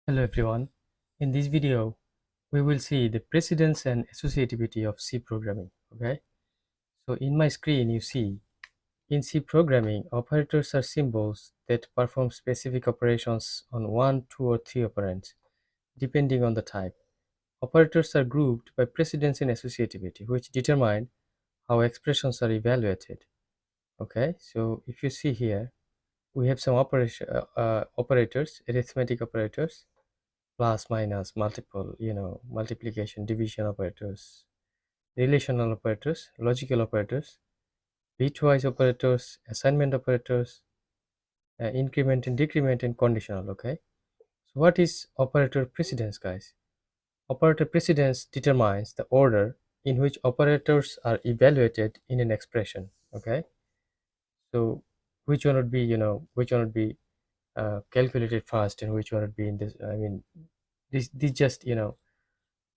Hello everyone. In this video, we will see the precedence and associativity of C programming. Okay. So in my screen, you see in C programming, operators are symbols that perform specific operations on one, two, or three operands, depending on the type. Operators are grouped by precedence and associativity, which determine how expressions are evaluated. Okay. So if you see here, we have some operators, arithmetic operators, plus, minus, multiple, multiplication, division operators, relational operators, logical operators, bitwise operators, assignment operators, increment and decrement, and conditional. Okay, so what is operator precedence, guys? Operator precedence determines the order in which operators are evaluated in an expression. Okay, so which one would be, which one would be calculated first, and which one would be in this, this just,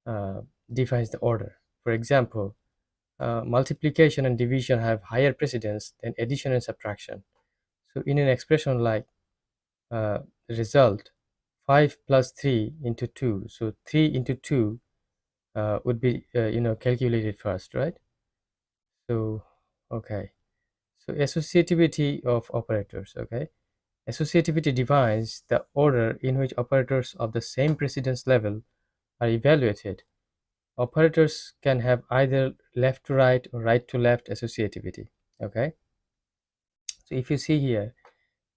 uh, defines the order. For example, multiplication and division have higher precedence than addition and subtraction. So in an expression like uh, result 5 plus 3 into 2, so 3 into 2 would be calculated first, right? So okay, so associativity of operators. Okay, associativity defines the order in which operators of the same precedence level are evaluated. Operators can have either left to right or right to left associativity. Okay, so if you see here,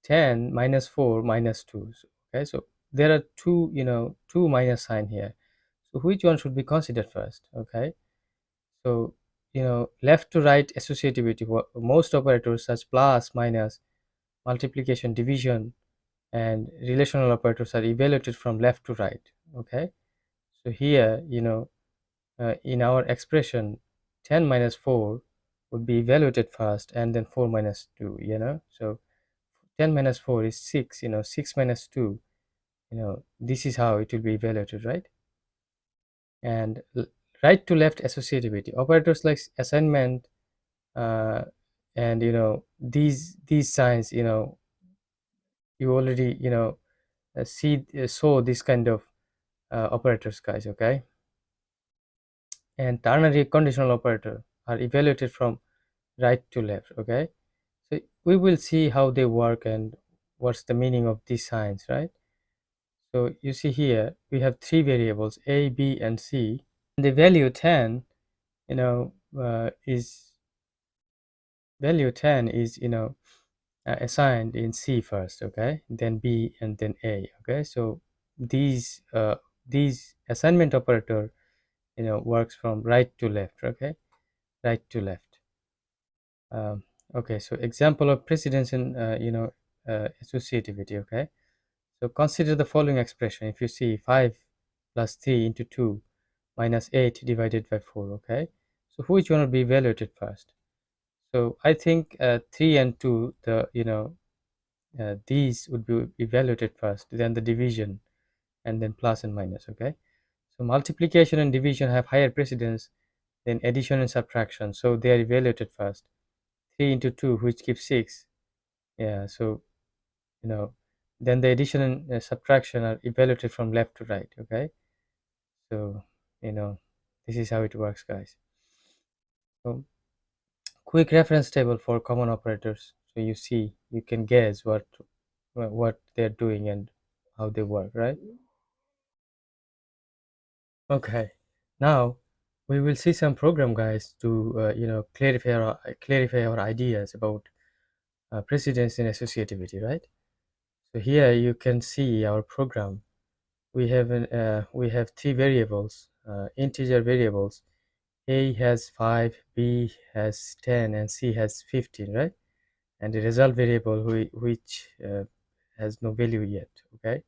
10 minus 4 minus 2. Okay, so there are two, two minus sign here. So which one should be considered first? Okay, so left to right associativity, most operators such plus, minus, multiplication, division, and relational operators are evaluated from left to right. Okay, so here, in our expression, 10 minus 4 would be evaluated first, and then 4 minus 2, so 10 minus 4 is 6, 6 minus 2, this is how it will be evaluated, right? And right to left associativity, operators like assignment, uh, and these signs, you already see saw this kind of operators, guys. Okay, and ternary conditional operator are evaluated from right to left. Okay, so we will see how they work and what's the meaning of these signs, right? So you see here we have three variables, a, b, and c. And the value 10, you know is value 10 is assigned in c first. Okay, then b, and then a. Okay, so these assignment operator works from right to left. Okay, right to left. um, okay, so example of precedence and associativity. Okay, so consider the following expression. If you see 5 plus 3 into 2 minus 8 divided by 4. Okay, so which one will be evaluated first? So I think 3 and 2, these would be evaluated first, then the division, and then plus and minus. Okay, so multiplication and division have higher precedence than addition and subtraction, so they are evaluated first. 3 into 2, which gives 6. Yeah, so you know then the addition and subtraction are evaluated from left to right. Okay, so you know this is how it works, guys. So quick reference table for common operators, so you can guess what they're doing and how they work, right? Okay, now we will see some program, guys, to clarify our ideas about precedence and associativity, right? So here you can see our program. We have three variables, integer variables. A has 5, B has 10, and C has 15, right? And the result variable which has no value yet. Okay,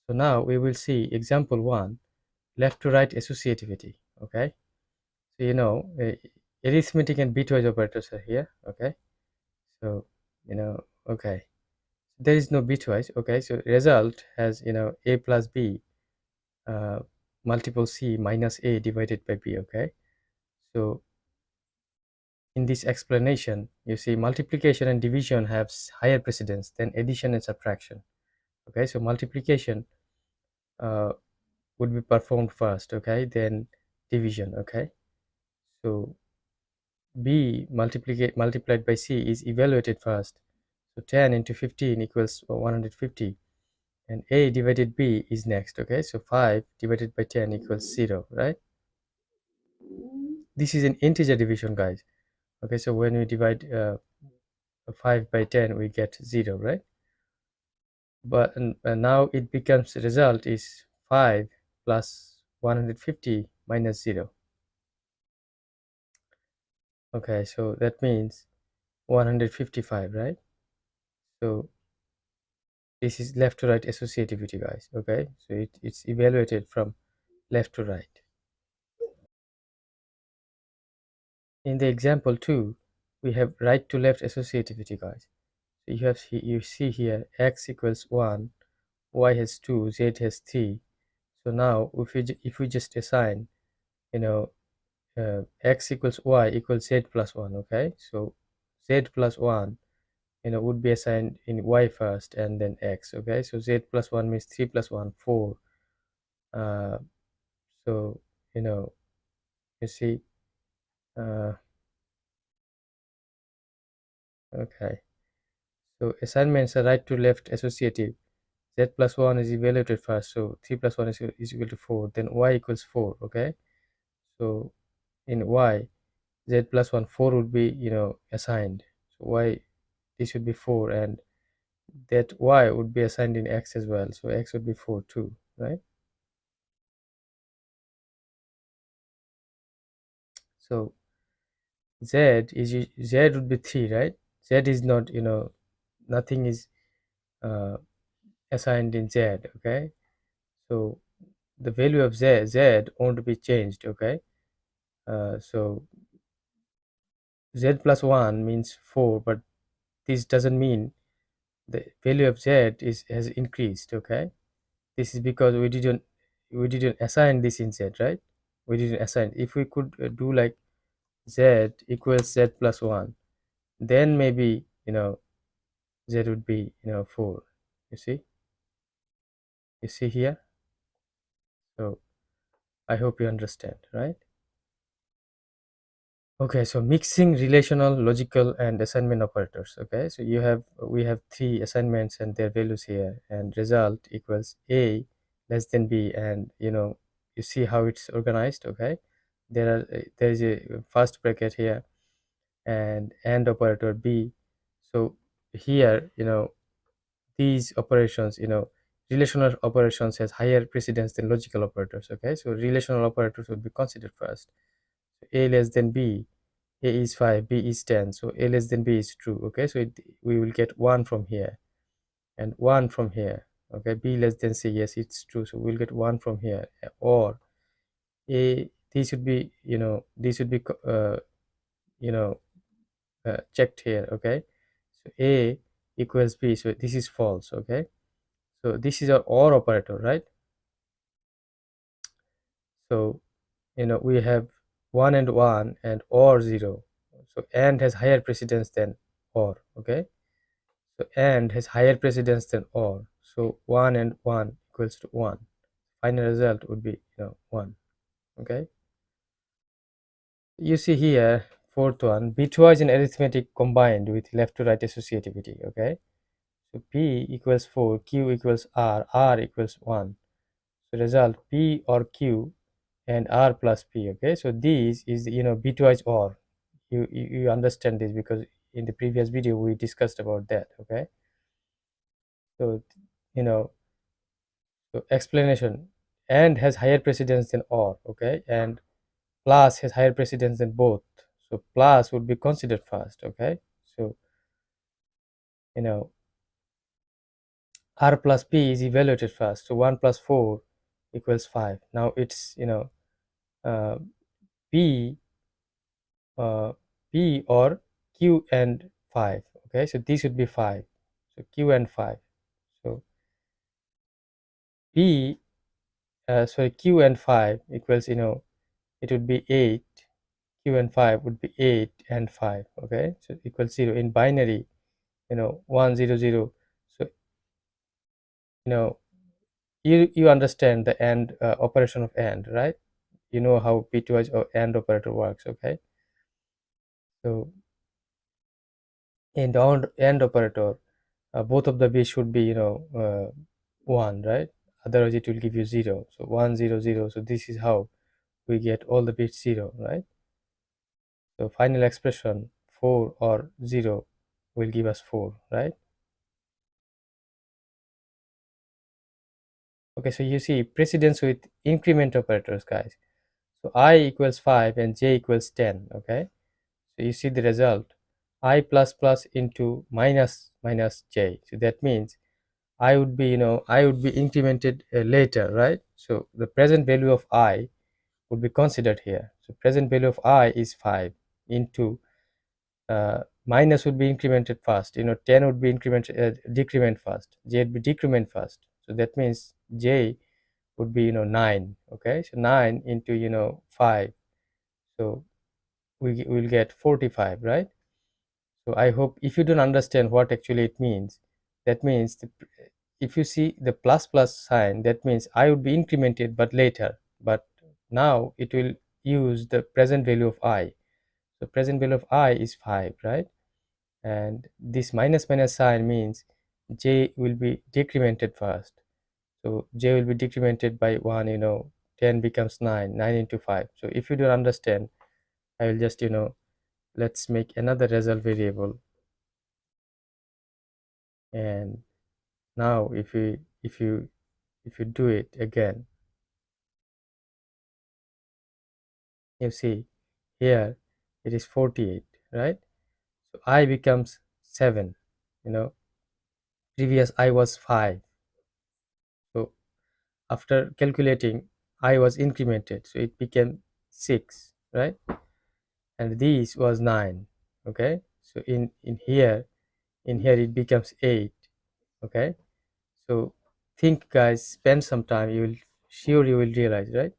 so now we will see example 1, left to right associativity. Okay, so arithmetic and bitwise operators are here. Okay, so okay, there is no bitwise. Okay, so result has a plus b uh, multiple c minus a divided by b. Okay, so in this explanation, you see multiplication and division have higher precedence than addition and subtraction. Okay, so multiplication uh, would be performed first, okay, then division, okay. So b multiplied by c is evaluated first. So 10 into 15 equals 150, and a divided b is next, okay. So 5 divided by 10 equals 0, right? This is an integer division, guys. Okay, so when we divide 5 by 10, we get 0, right? But now it becomes, the result is 5 plus 150 minus 0. Okay, so that means 155, right? So this is left to right associativity, guys. Okay, so it's evaluated from left to right. In the example 2, we have right to left associativity, guys. So you see here x equals 1, y has 2, z has 3. So now if we just assign, you know, x equals y equals z plus 1, okay, so z plus 1, would be assigned in y first and then x, okay. So z plus 1 means 3 plus 1 4. So you know you see, uh, okay, so assignments are right to left associative. Z plus 1 is evaluated first, so 3 plus 1 is equal to 4, then y equals 4, okay. So in y, z plus 1, 4 would be assigned. So y, this should be 4, and that y would be assigned in x as well, so x would be 4 too, right? So z would be 3, right? Z is not, nothing is uh, assigned in z, okay. So the value of z won't be changed, okay. So z plus 1 means 4, but this doesn't mean the value of z has increased, okay. This is because we didn't assign this in z, right? We didn't assign. If we could do like z equals z plus 1, then maybe z would be 4. You see here. So I hope you understand, right? Okay, so mixing relational, logical, and assignment operators. Okay, so we have three assignments and their values here, and result equals a less than b, and you see how it's organized. Okay, there is a first bracket here and operator b. So here, these operations, relational operations has higher precedence than logical operators. Okay, so relational operators would be considered first. A less than b, a is 5, b is 10, so a less than b is true, okay. So we will get 1 from here and 1 from here, okay. B less than c, yes, it's true, so we'll get 1 from here. Or a, these should be, you know checked here, okay. So a equals b, so this is false, okay. So this is our or operator, right? So we have 1 and 1 and or 0. So and has higher precedence than or, okay. So and has higher precedence than or. So 1 and 1 equals to 1. Final result would be 1, okay. You see here, fourth one, bitwise and arithmetic combined with left to right associativity, okay. So p equals 4, q equals r equals 1. So result p or q and r plus p, okay. So this is bitwise or. You understand this because in the previous video we discussed about that, okay. So you know so explanation, and has higher precedence than or, okay, and plus has higher precedence than both. So plus would be considered first, okay. So you know r plus p is evaluated first. So 1 plus 4 equals 5. Now it's uh, p p or q and 5, okay. So this would be 5, so q and 5. So p sorry, q and 5 equals, it would be 8. Q and 5 would be 8 and 5, okay. So equals 0 in binary, 1 0 0. So you know you understand the AND operation of AND, right? You know how bitwise or AND operator works, okay? So in the AND operator, both of the bits should be, 1, right? Otherwise it will give you 0. So 1 0 0. So this is how we get all the bits 0, right? So final expression 4 or 0 will give us 4, right? Okay, so you see precedence with increment operators, guys. So I equals 5 and j equals 10, okay? So you see the result, I plus plus into minus minus j. So that means I would be, I would be incremented later, right? So the present value of I would be considered here. So present value of I is 5 into minus would be incremented first. 10 would be incremented decrement first. J would be decrement first. So that means j would be 9. Okay, so 9 into 5. So we will get 45, right? So I hope if you don't understand what actually it means, that means if you see the plus plus sign, that means I would be incremented but later. But now it will use the present value of I. So present value of I is 5, right? And this minus minus sign means j will be decremented first. So j will be decremented by 1, 10 becomes 9, 9 into 5. So if you don't understand, I will just, let's make another result variable. And now if you do it again, you see here it is 48, right? So I becomes 7, you know, previous I was 5. So after calculating, I was incremented, so it became 6, right? And this was 9. Okay, so in here it becomes 8. Okay, so think, guys, spend some time, you will realize, right?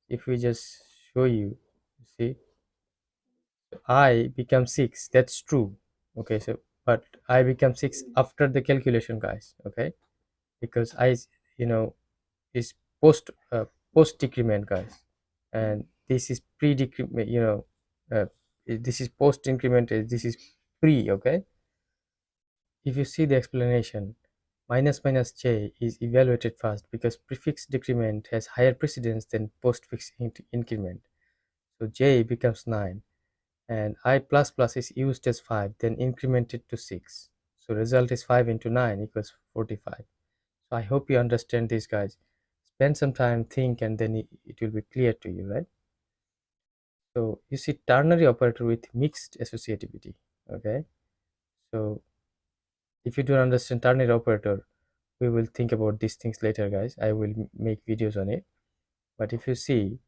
If we just show you, see, I become 6, that's true. Okay, so but I become 6 after the calculation, guys. Okay, because I you know is post decrement, guys, and this is pre decrement, this is post increment, this is pre. Okay, if you see the explanation, minus minus j is evaluated first because prefix decrement has higher precedence than postfix increment. So j becomes 9 and I plus plus is used as 5, then incremented to 6. So result is 5 into 9 equals 45. So I hope you understand this, guys. Spend some time, think, and then it will be clear to you, right? So you see ternary operator with mixed associativity. Okay, so if you don't understand ternary operator, we will think about these things later, guys. I will make videos on it. But if you see,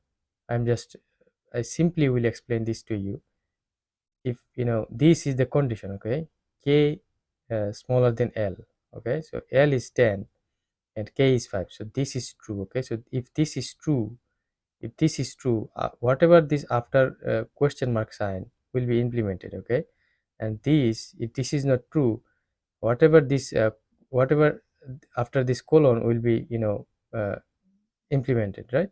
I simply will explain this to you. If this is the condition, okay, k smaller than l. Okay, so l is 10 and k is 5, so this is true. Okay, so if this is true, whatever this after question mark sign will be implemented. Okay, and this, if this is not true, whatever after this colon will be implemented, right?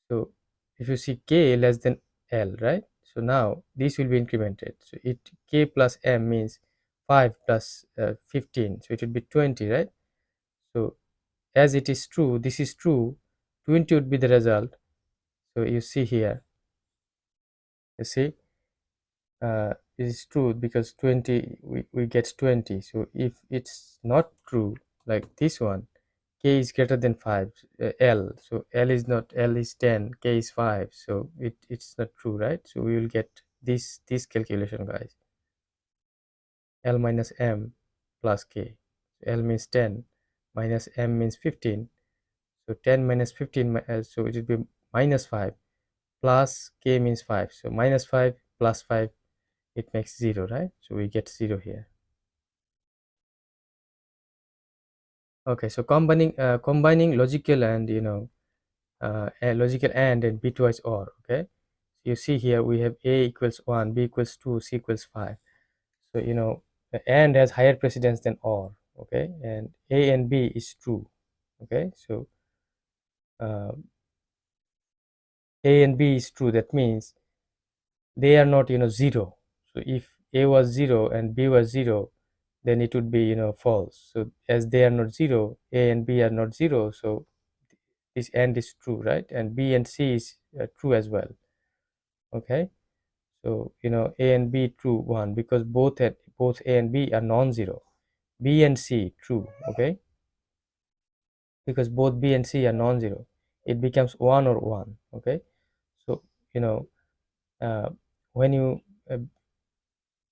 So if you see k less than l, right? So now this will be incremented. So it k plus m means 5 plus 15. So it will be 20, right? So as it is true, this is true, 20 would be the result. So you see here, you see, it is true because 20, we get 20. So if it's not true, like this one, k is greater than 5, l, so l is not, l is 10, k is 5, so it's not true, right? So we will get this calculation, guys. L minus m plus k. L means 10 minus m means 15, so 10 minus 15, so it will be minus 5, plus k means 5, so minus 5 plus 5, it makes 0, right? So we get 0 here. Okay, so combining logical and a logical and bitwise or. Okay, you see here we have a equals 1, b equals 2, c equals 5. So and has higher precedence than or. Okay, and a and b is true. Okay, so uh, A and B is true. That means they are not, zero. So if A was 0 and B was 0, then it would be, false. So as they are not 0, A and B are not 0, so this AND is true, right? And B and C is true as well. Okay, so A and B true 1, because both A and B are non-zero. B and C true. Okay, because both B and C are non-zero, it becomes 1 or 1. Okay, so you know uh, when uh,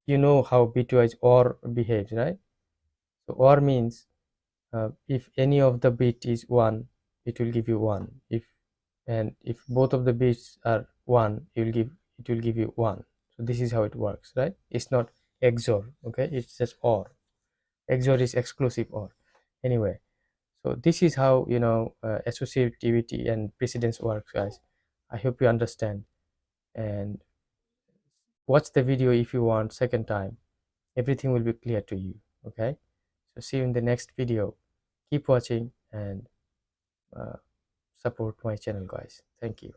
you know how bitwise OR behaves, right? So OR means if any of the bit is 1, it will give you 1. If both of the bits are 1, it will give you 1. So this is how it works, right? It's not XOR. Okay, it's just OR. XOR is exclusive OR. Anyway, so this is how associativity and precedence works, guys. I hope you understand, and watch the video if you want second time. Everything will be clear to you. Okay, so see you in the next video. Keep watching and support my channel, guys. Thank you.